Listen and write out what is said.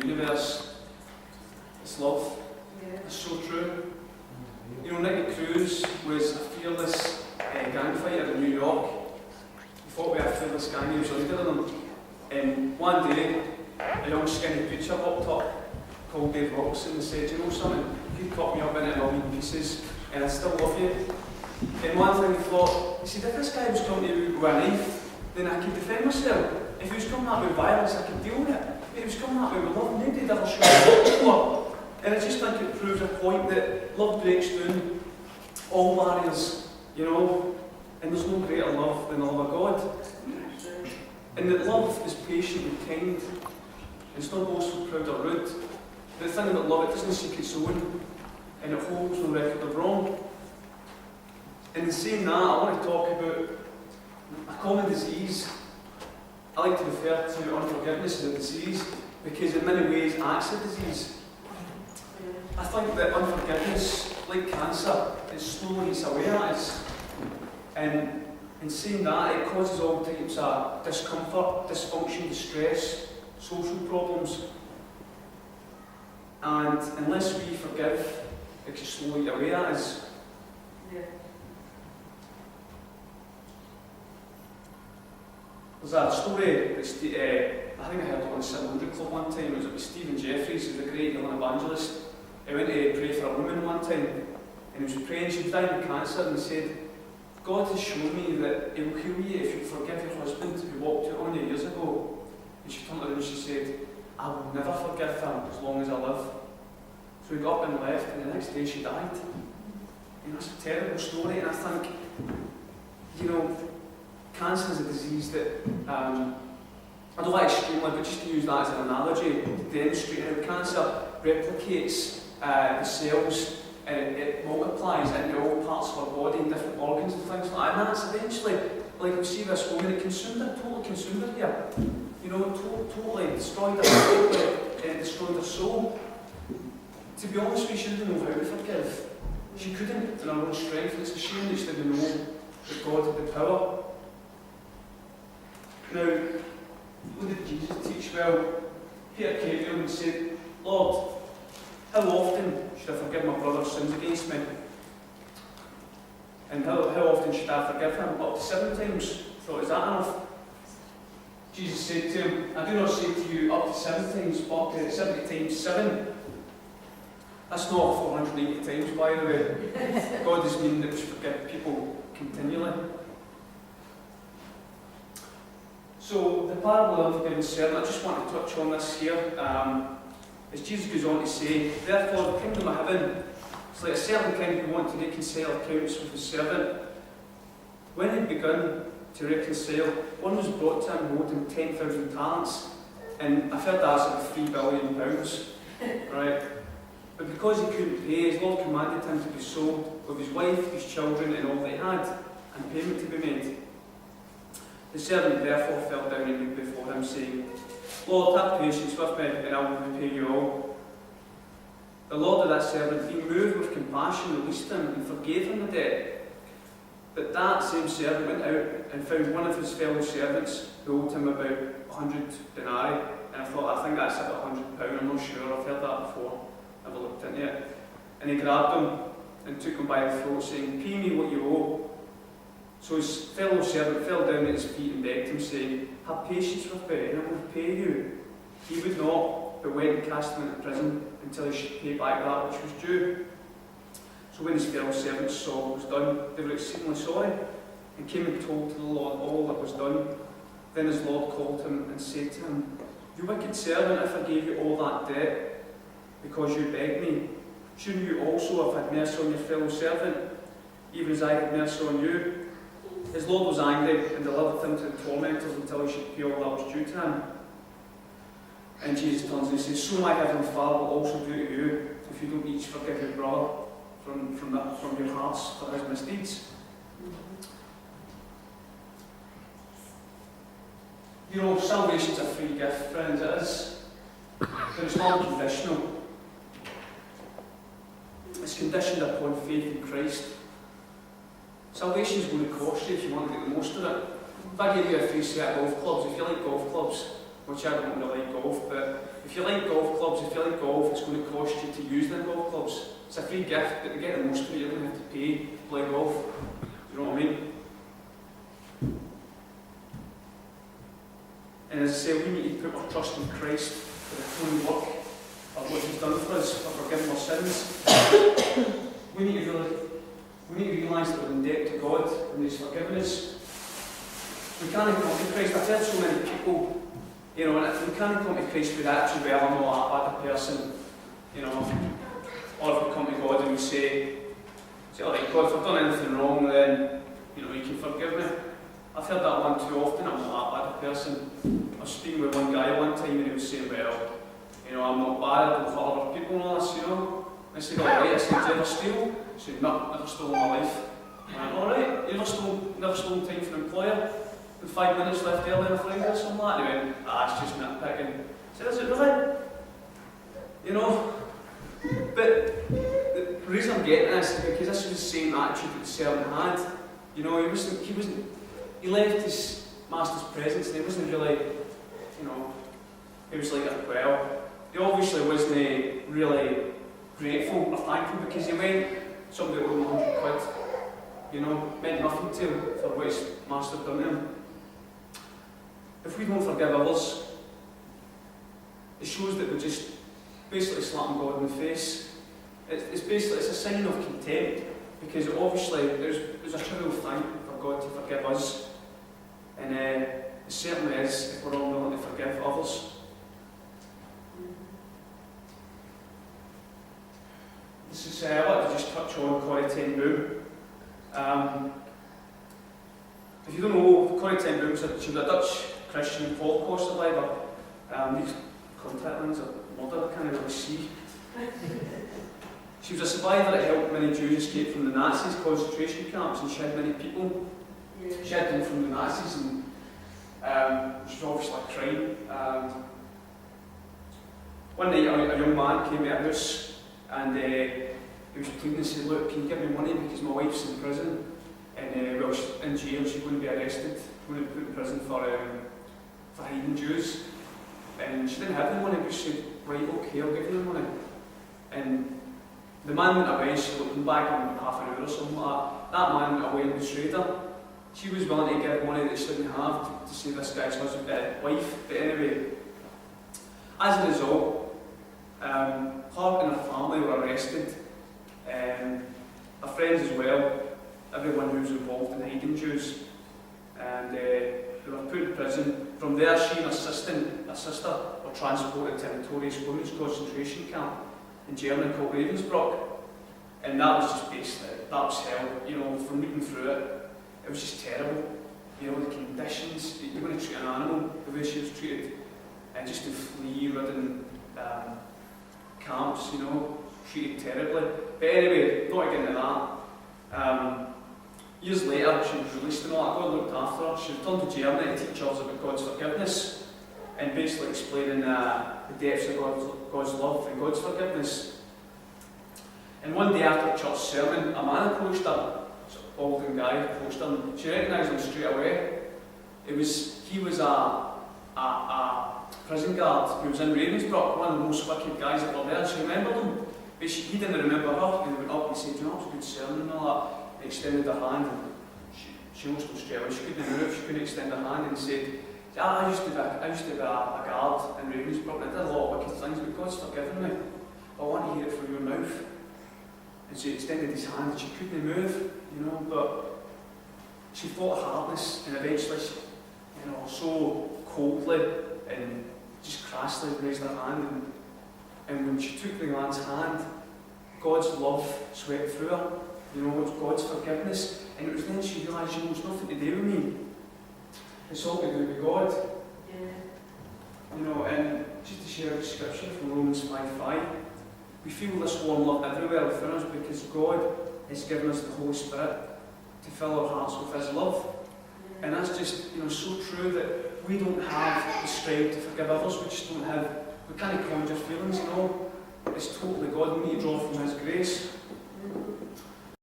the universe. It's love. Yeah. It's so true. You know, Nicky Cruz was a fearless gang fighter in New York. He fought with a fearless gang, he was a leader of them. And one day, a young skinny preacher walked up called Dave Robertson and said, "You know something, you cut me up into a million pieces and I still love you." And one thing he thought, he said, if this guy was coming to me with a knife, then I could defend myself. If he was coming at me with violence, I could deal with it. But he was coming at me with love, nobody'd ever shown me before. And I just think it proves a point that love breaks down all barriers, you know, and there's no greater love than the love of God. And that love is patient and kind. It's not boastful, proud or rude. But the thing about love, it doesn't seek its own, and it holds no record of wrong. And in saying that, I want to talk about a common disease. I like to refer to unforgiveness as a disease, because in many ways acts a disease. I think that unforgiveness, like cancer, it slowly eats away at us. And in saying that, it causes all types of discomfort, dysfunction, distress, social problems. And unless we forgive, it can slowly eat away at us. Yeah. There's a story, I think I heard it on 700 Club one time. It was about Stephen Jeffries, who's a great healing evangelist. He went to pray for a woman one time, and he was praying, she was dying of cancer, and he said, "God has shown me that He will heal you if you forgive your husband who walked out on you years ago." And she turned around and she said, "I will never forgive him as long as I live." So he got up and left, and the next day she died. And that's a terrible story, and I think, you know, cancer is a disease that, I don't like extremely, but just to use that as an analogy to demonstrate how cancer replicates the cells and it multiplies into all parts of our body and different organs and things like that. And that's eventually, like we see this woman, it totally consumed her here. You know, totally destroyed her, totally destroyed her soul. To be honest with you, she didn't know how to forgive. She couldn't in her own strength, and it's a shame that she didn't know that God had the power. Now, what did Jesus teach? Well, Peter came to him and said, "Lord, how often should I forgive my brother's sins against me? And how often should I forgive him? Up to 7 times. I thought, is that enough?" Jesus said to him, "I do not say to you up to 7 times, but up to 70 times 7. That's not 480 times, by the way. God is meaning that we should forgive people continually. So, the parable of the unforgiven servant, I just want to touch on this here. As Jesus goes on to say, "Therefore, the kingdom of heaven is like a certain king who wanted to reconcile accounts with his servant. When he begun to reconcile, one was brought to him who owed him 10,000 talents. And I've heard that's about £3 billion. Right? But because he couldn't pay, his Lord commanded him to be sold with his wife, his children, and all that he had, and payment to be made. The servant therefore fell down and wept before him, saying, Lord, have patience with me, and I will repay you all. The Lord of that servant, being moved with compassion, released him and forgave him the debt. But that same servant went out and found one of his fellow servants who owed him about 100 denarii. And I thought, I think that's about £100, I'm not sure, I've heard that before, never looked into it. And he grabbed him and took him by the throat, saying, Pay me what you owe. So his fellow servant fell down at his feet and begged him, saying, Have patience with me, and I will pay you. He would not, but went and cast him into prison until he should pay back that which was due. So when his fellow servants saw what was done, they were exceedingly sorry, and came and told to the Lord all that was done. Then his Lord called him and said to him, You wicked servant, I forgave you all that debt, because you begged me. Shouldn't you also have had mercy on your fellow servant, even as I had mercy on you? His Lord was angry and delivered him to the tormentors until he should pay all that was due to him. And Jesus turns and says, So my heavenly Father will also do to you, if you don't each forgive your brother from your hearts for his misdeeds. You know, salvation's a free gift, friends, it is. But it's not conditional. It's conditioned upon faith in Christ. Salvation is going to cost you if you want to get the most of it. If I give you a free set of golf clubs, if you like golf clubs, which I don't really like golf, but if you like golf clubs, if you like golf, it's going to cost you to use them golf clubs. It's a free gift, but to get the most of it, you're going to have to pay to play golf. You know what I mean? And as I say, we need to put our trust in Christ for the full work of what He's done for us, for forgiving our sins. We need to realise that we're in debt to God and He's forgiven us. We can't come to Christ. I've heard so many people, you know, and we can't come to Christ with that, well, I'm not that bad a person, you know. Or if we come to God and we say, alright, God, if I've done anything wrong, then, you know, you can forgive me. I've heard that one too often, I'm not that bad a person. I was speaking with one guy one time and he was saying, well, you know, I'm not bad, I don't hurt other people and all this, you know. I said, alright, I said, do you ever steal? He said, no, never stole in my life. I went, alright, you never stole time from an employer? With 5 minutes left early on a Friday or something like that? And he went, it's just nitpicking. I said, is it really? You know? But the reason I'm getting this is because this was the same attitude that the servant had. You know, he left his master's presence and he wasn't really, you know, he was like, well, he obviously wasn't really grateful or thankful because he went, somebody owed him 100 quid, you know, meant nothing to him for what his master done to him. If we don't forgive others, it shows that we're just basically slapping God in the face. It's a sign of contempt, because obviously there's a trivial thing for God to forgive us, and it certainly is if we're unwilling to forgive others. This is, I want to just touch on Corrie ten Boom. If you don't know, Corrie ten Boom, she was a Dutch Christian Holocaust survivor. These contact lens are murder, I can't really see. She was a survivor that helped many Jews escape from the Nazis' concentration camps, and she had many people. She had them from the Nazis, and she was obviously crying. One night a young man came to her house and he was pleading and said, look, can you give me money because my wife's in prison, and well, she's in jail, she's going to be arrested, going to be put in prison for hiding Jews. And she didn't have the money, but she said, right, okay, I'll give you the money. And the man went away, she looked back in half an hour or something like that. That man went away and betrayed her. She was willing to give money that she didn't have to save this guy's husband, wife. But anyway, as a result, her and her family were arrested. Her friends as well, everyone who was involved in hiding Jews. And they were put in prison. From there, she and her sister were transported to a notorious women's concentration camp in Germany called Ravensbrück. And that was just basically, that was hell. You know, from reading through it, it was just terrible. You know, the conditions, you're going to treat an animal the way she was treated, and just in flea-ridden camps, you know, treated terribly. But anyway, not to get into that. Years later, she was released and all that. God looked after her. She returned to Germany to teach others about God's forgiveness and basically explaining the depths of God's love and God's forgiveness. And one day after a church sermon, a man approached her, an older guy approached her, and she recognised him straight away. He was a prison guard who was in Ravensbrück, one of the most wicked guys that were there. She remembered him, but he didn't remember her. And he went up and said, you know, it was a good sermon and all that. He extended her hand, and she almost was straight away. She couldn't move, she couldn't extend her hand, and said, I used to be a guard in Ravensbrück, and I did a lot of wicked things, but God's forgiven me. I want to hear it from your mouth. And she extended his hand, and she couldn't move, you know, but she fought hardness, and eventually, you know, so coldly and just crassly raised her hand, and when she took the man's hand, God's love swept through her, you know, God's forgiveness, and it was then she realised, you know, it's nothing to do with me, it's all to do with God. Yeah. You know, and just to share a scripture from Romans 5:5, we feel this warm love everywhere within us because God has given us the Holy Spirit to fill our hearts with His love. And that's just, you know, so true that we don't have the strength to forgive others. We just don't have, we can't conjure feelings, you know. It's totally God. We need to draw from His grace.